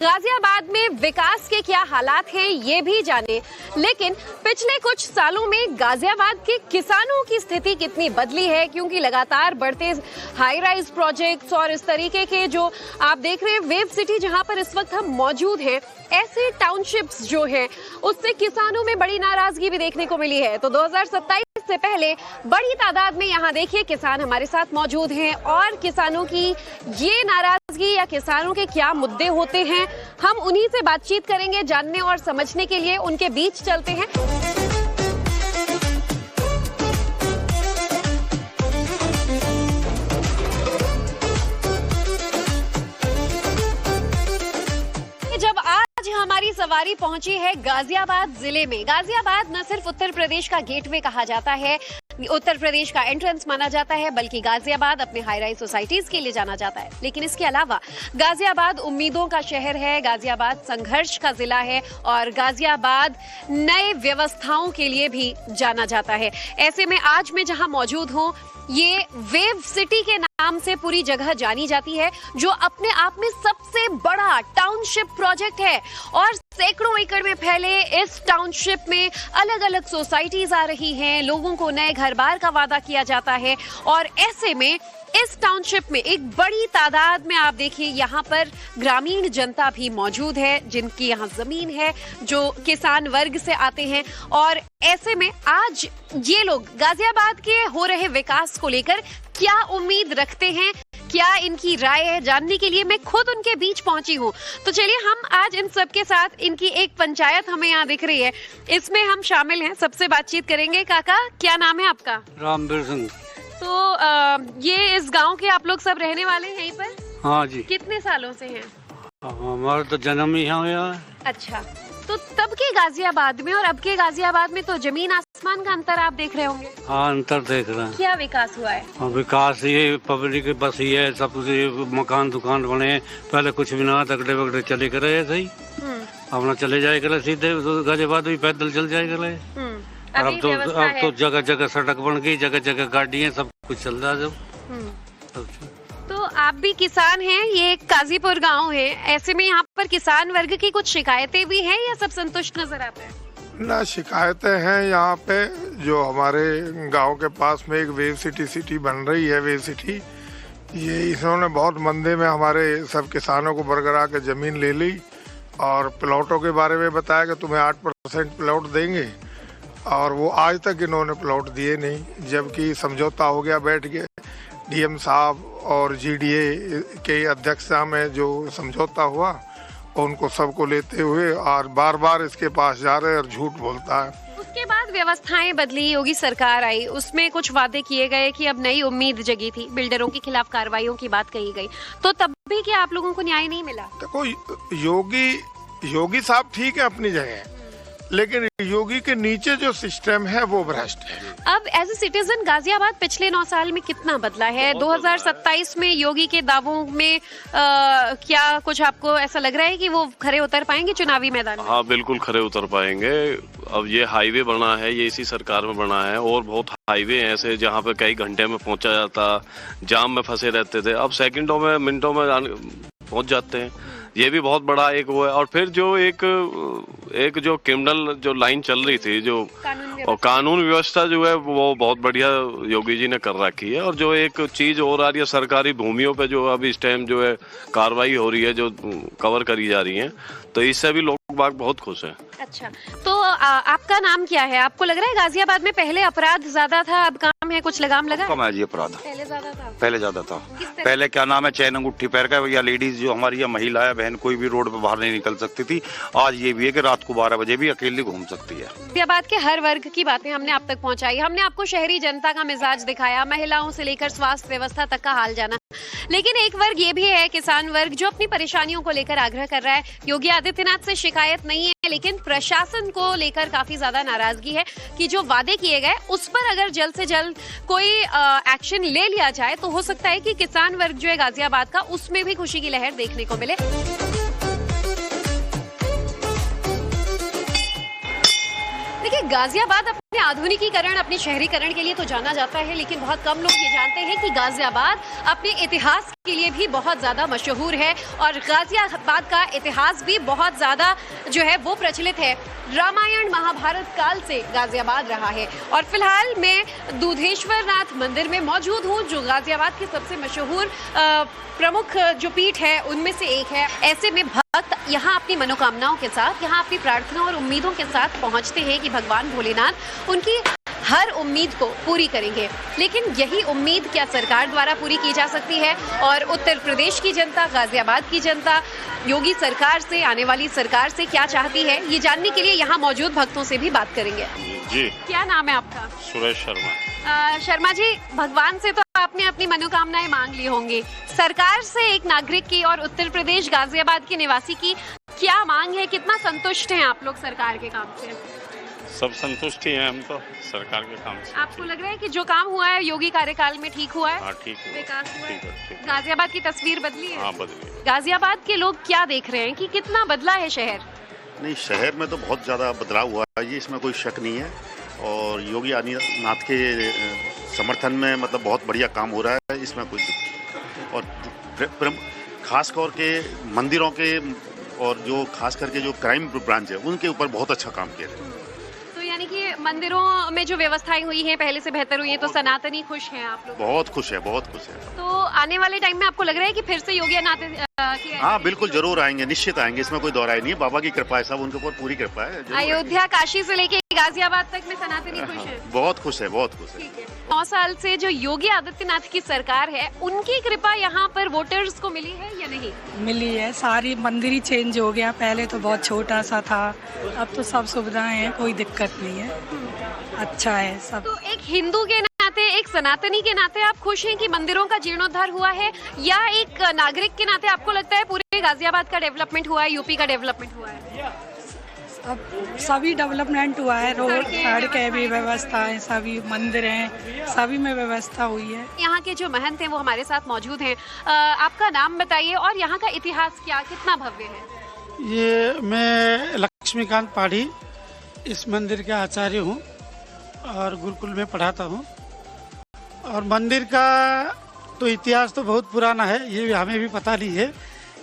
गाजियाबाद में विकास के क्या हालात हैं ये भी जाने, लेकिन पिछले कुछ सालों में गाजियाबाद के किसानों की स्थिति कितनी बदली है, क्योंकि लगातार बढ़ते हाई राइज प्रोजेक्ट्स और इस तरीके के जो आप देख रहे हैं वेव सिटी जहां पर इस वक्त हम मौजूद हैं, ऐसे टाउनशिप्स जो हैं उससे किसानों में बड़ी नाराजगी भी देखने को मिली है। तो 2027 से पहले बड़ी तादाद में यहाँ देखिए किसान हमारे साथ मौजूद हैं और किसानों की ये नाराजगी या किसानों के क्या मुद्दे होते हैं हम उन्हीं से बातचीत करेंगे। जानने और समझने के लिए उनके बीच चलते हैं। जब आज हमारी सवारी पहुंची है गाजियाबाद जिले में। गाजियाबाद न सिर्फ उत्तर प्रदेश का गेटवे कहा जाता है, उत्तर प्रदेश का एंट्रेंस माना जाता है, बल्कि गाजियाबाद अपने हाई राइज सोसाइटीज के लिए जाना जाता है। लेकिन इसके अलावा गाजियाबाद उम्मीदों का शहर है, गाजियाबाद संघर्ष का जिला है और गाजियाबाद नए व्यवस्थाओं के लिए भी जाना जाता है। ऐसे में आज मैं जहां मौजूद हूं, ये वेव सिटी के नाम से पूरी जगह जानी जाती है, जो अपने आप में सबसे बड़ा टाउनशिप प्रोजेक्ट है और सैकड़ों एकड़ में फैले इस टाउनशिप में अलग अलग सोसाइटीज आ रही हैं, लोगों को नए घर बार का वादा किया जाता है और ऐसे में इस टाउनशिप में एक बड़ी तादाद में आप देखिए यहाँ पर ग्रामीण जनता भी मौजूद है, जिनकी यहाँ जमीन है, जो किसान वर्ग से आते हैं और ऐसे में आज ये लोग गाजियाबाद के हो रहे विकास को लेकर क्या उम्मीद रखते हैं, क्या इनकी राय है, जानने के लिए मैं खुद उनके बीच पहुंची हूं। तो चलिए हम आज इन सब के साथ, इनकी एक पंचायत हमें यहाँ दिख रही है, इसमें हम शामिल हैं, सबसे बातचीत करेंगे। काका, क्या नाम है आपका? रामवीर सिंह। तो ये इस गांव के आप लोग सब रहने वाले हैं यहीं पर? हाँ जी। कितने सालों से हैं? हमारा तो जन्म ही यहाँ हुआ है। अच्छा, तो तब के गाजियाबाद में और अब के गाजियाबाद में तो जमीन आसमान का अंतर आप देख रहे होंगे। हाँ, अंतर देख रहे हैं। क्या विकास हुआ है? हाँ, विकास ये पब्लिक बस ही है, सब मकान दुकान बने, पहले कुछ भी ना, तगड़े वगड़े चले करे ऐसे ही, अपना चले जाए करे सीधे गाजियाबाद भी पैदल चल जाए करे। और अब तो जगह जगह सड़क बन गई, जगह जगह गाड़ियाँ, सब कुछ चल रहा है। तो आप भी किसान हैं, ये काजीपुर गांव है, ऐसे में यहाँ पर किसान वर्ग की कुछ शिकायतें भी हैं या सब संतुष्ट नजर आते हैं? ना, शिकायतें हैं यहाँ पे। जो हमारे गांव के पास में एक वेव सिटी बन रही है, वेव सिटी, ये इन्होंने बहुत मंदे में हमारे सब किसानों को बरकरार के जमीन ले ली और प्लॉटों के बारे में बताया कि तुम्हें 8% प्लॉट देंगे, और वो आज तक इन्होंने प्लॉट दिए नहीं, जबकि समझौता हो गया, बैठ के डीएम साहब और जीडीए के अध्यक्षता में जो समझौता हुआ, उनको सबको लेते हुए और बार बार इसके पास जा रहे और झूठ बोलता है। उसके बाद व्यवस्थाएं बदली, योगी सरकार आई, उसमें कुछ वादे किए गए कि अब नई उम्मीद जगी थी, बिल्डरों के खिलाफ कार्रवाइयों की बात कही गई, तो तब भी क्या आप लोगों को न्याय नहीं मिला? देखो, योगी साहब ठीक है अपनी जगह, लेकिन योगी के नीचे जो सिस्टम है वो भ्रष्ट है। अब एज ए सिटीजन गाजियाबाद पिछले 9 साल में कितना बदला है? 2027 में योगी के दावों में क्या कुछ आपको ऐसा लग रहा है कि वो खरे उतर पाएंगे चुनावी मैदान में? हाँ, बिल्कुल खरे उतर पाएंगे। अब ये हाईवे बना है, ये इसी सरकार में बना है, और बहुत हाईवे हैं ऐसे जहाँ पे कई घंटे में पहुंचा जाता, जाम में फंसे रहते थे, अब सेकंडों में मिनटों में पहुंच जाते हैं। ये भी बहुत बड़ा एक वो है। और फिर जो एक जो क्रिमिनल जो लाइन चल रही थी, जो कानून व्यवस्था जो है वो बहुत बढ़िया योगी जी ने कर रखी है। और जो एक चीज और आ रही है, सरकारी भूमियों पे जो अभी इस टाइम जो है कार्रवाई हो रही है, जो कवर करी जा रही है, तो इससे भी लोग बाग बहुत खुश हैं। अच्छा, तो आपका नाम क्या है? आपको लग रहा है गाजियाबाद में पहले अपराध ज्यादा था, अब काम है, कुछ लगाम लगा? कम है जी अपराध। पहले ज्यादा था? पहले ज्यादा था। पहले क्या नाम है, चैन अंगूठी पैर का, या लेडीज जो हमारी या महिला है बहन, कोई भी रोड पे बाहर नहीं निकल सकती थी। आज ये भी है कि रात को 12 बजे भी अकेली घूम सकती है। गाजियाबाद के हर वर्ग की बातें हमने आप तक पहुंचाई, हमने आपको शहरी जनता का मिजाज दिखाया, महिलाओं से लेकर स्वास्थ्य व्यवस्था तक का हाल जाना, लेकिन एक वर्ग ये भी है, किसान वर्ग, जो अपनी परेशानियों को लेकर आग्रह कर रहा है। योगी आदित्यनाथ से शिकायत नहीं है, लेकिन प्रशासन को लेकर काफी ज्यादा नाराजगी है कि जो वादे किए गए उस पर अगर जल्द से जल्द कोई एक्शन ले लिया जाए तो हो सकता है कि किसान वर्ग जो है गाजियाबाद का, उसमें भी खुशी की लहर देखने को मिले। देखिए, गाजियाबाद अपने आधुनिकीकरण, अपने शहरीकरण के लिए तो जाना जाता है, लेकिन बहुत कम लोग ये जानते हैं कि गाजियाबाद अपने इतिहास के लिए भी बहुत ज्यादा मशहूर है और गाजियाबाद का इतिहास भी बहुत ज्यादा जो है वो प्रचलित है। रामायण महाभारत काल से गाजियाबाद रहा है और फिलहाल मैं दूधेश्वर नाथ मंदिर में मौजूद हूँ, जो गाजियाबाद की सबसे मशहूर प्रमुख जो पीठ है उनमें से एक है। ऐसे में भक्त यहाँ अपनी मनोकामनाओं के साथ, यहाँ अपनी प्रार्थना और उम्मीदों के साथ पहुँचते हैं कि भगवान भोलेनाथ उनकी हर उम्मीद को पूरी करेंगे। लेकिन यही उम्मीद क्या सरकार द्वारा पूरी की जा सकती है? और उत्तर प्रदेश की जनता, गाजियाबाद की जनता योगी सरकार से, आने वाली सरकार से क्या चाहती है, ये जानने के लिए यहाँ मौजूद भक्तों से भी बात करेंगे। जी, क्या नाम है आपका? सुरेश शर्मा। शर्मा जी, भगवान से तो आपने अपनी मनोकामनाएं मांग ली होंगी, सरकार से एक नागरिक की और उत्तर प्रदेश गाजियाबाद के निवासी की क्या मांग है? कितना संतुष्ट हैं आप लोग सरकार के काम से? सब संतुष्ट ही हैं हम तो सरकार के काम से। आपको लग रहा है कि जो काम हुआ है योगी कार्यकाल में ठीक हुआ है? हाँ, ठीक है, विकास हुआ है? ठीक है, ठीक है। गाजियाबाद की तस्वीर बदली है? हाँ, बदली। गाजियाबाद के लोग क्या देख रहे हैं कि कितना बदला है शहर? नहीं, शहर में तो बहुत ज़्यादा बदलाव हुआ है, ये इसमें कोई शक नहीं है। और योगी आदित्यनाथ के समर्थन में मतलब बहुत बढ़िया काम हो रहा है, इसमें कोई और खास तौर के मंदिरों के और जो खास करके जो क्राइम ब्रांच है उनके ऊपर बहुत अच्छा काम किया है। तो यानी कि मंदिरों में जो व्यवस्थाएं हुई हैं पहले से बेहतर हुई हैं, तो सनातनी खुश हैं आप लोग? बहुत खुश है, बहुत खुश है। तो आने वाले टाइम में आपको लग रहा है कि फिर से योगी आदित्यनाथ हाँ, बिल्कुल जरूर आएंगे, निश्चित आएंगे, इसमें कोई दौराई नहीं है। बाबा की कृपा है, सब उनके ऊपर पूरी कृपा है। अयोध्या, काशी से लेके गाजियाबाद तक में सनातनी खुश है? बहुत खुश है, बहुत खुश है। 9 साल से जो योगी आदित्यनाथ की सरकार है, उनकी कृपा यहाँ पर वोटर्स को मिली है या नहीं? मिली है, सारी मंदिर ही चेंज हो गया, पहले तो बहुत छोटा सा था, अब तो सब सुविधाएं हैं, कोई दिक्कत नहीं है, अच्छा है सब। तो एक हिंदू के नाते, एक सनातनी के नाते आप खुश हैं कि मंदिरों का जीर्णोद्धार हुआ है, या एक नागरिक के नाते आपको लगता है पूरे गाजियाबाद का डेवलपमेंट हुआ है, यूपी का डेवलपमेंट हुआ है? अब सभी डेवलपमेंट हुआ है, रोड सड़कें भी, व्यवस्था है, सभी मंदिर हैं, सभी में व्यवस्था हुई है। यहाँ के जो महंत हैं वो हमारे साथ मौजूद हैं। आपका नाम बताइए और यहाँ का इतिहास क्या, कितना भव्य है? ये मैं लक्ष्मीकांत पाढ़ी इस मंदिर के आचार्य हूँ और गुरुकुल में पढ़ाता हूँ। और मंदिर का तो इतिहास तो बहुत पुराना है, ये हमें भी पता नहीं है,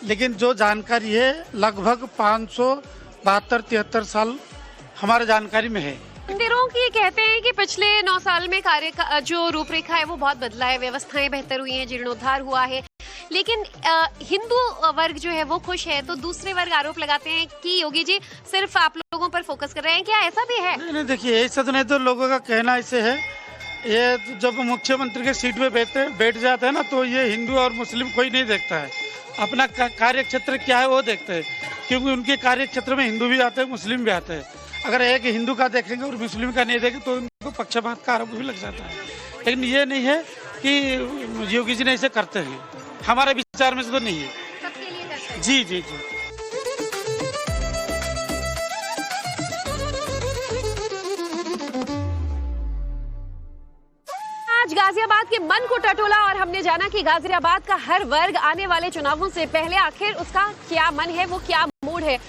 लेकिन जो जानकारी है लगभग 572-73 साल हमारे जानकारी में है। मंदिरों की कहते हैं कि पिछले 9 साल में कार्य का जो रूपरेखा है वो बहुत बदला है, व्यवस्थाएं बेहतर हुई हैं, जीर्णोद्धार हुआ है, लेकिन हिंदू वर्ग जो है वो खुश है, तो दूसरे वर्ग आरोप लगाते हैं कि योगी जी सिर्फ आप लोगों पर फोकस कर रहे हैं। क्या ऐसा भी है? नहीं, देखिए, ऐसा तो नहीं, तो लोगों का कहना ऐसे है, ये जब मुख्यमंत्री के सीट में बैठ जाते हैं ना, तो ये हिंदू और मुस्लिम कोई नहीं देखता है, अपना कार्य क्षेत्र क्या है वो देखते हैं, क्योंकि उनके कार्य क्षेत्र में हिंदू भी आते हैं, मुस्लिम भी आते हैं। अगर एक हिंदू का देखेंगे और मुस्लिम का नहीं देखेंगे तो उनको पक्षपात का आरोप भी लग जाता है। लेकिन ये नहीं है कि योगी जी ने ऐसे करते हैं, हमारे विचार में से तो नहीं है। सबके लिए करते हैं। जी जी जी। आज गाजियाबाद के मन को टटोला और हमने जाना कि गाजियाबाद का हर वर्ग आने वाले चुनावों से पहले आखिर उसका क्या मन है, वो क्या मूड है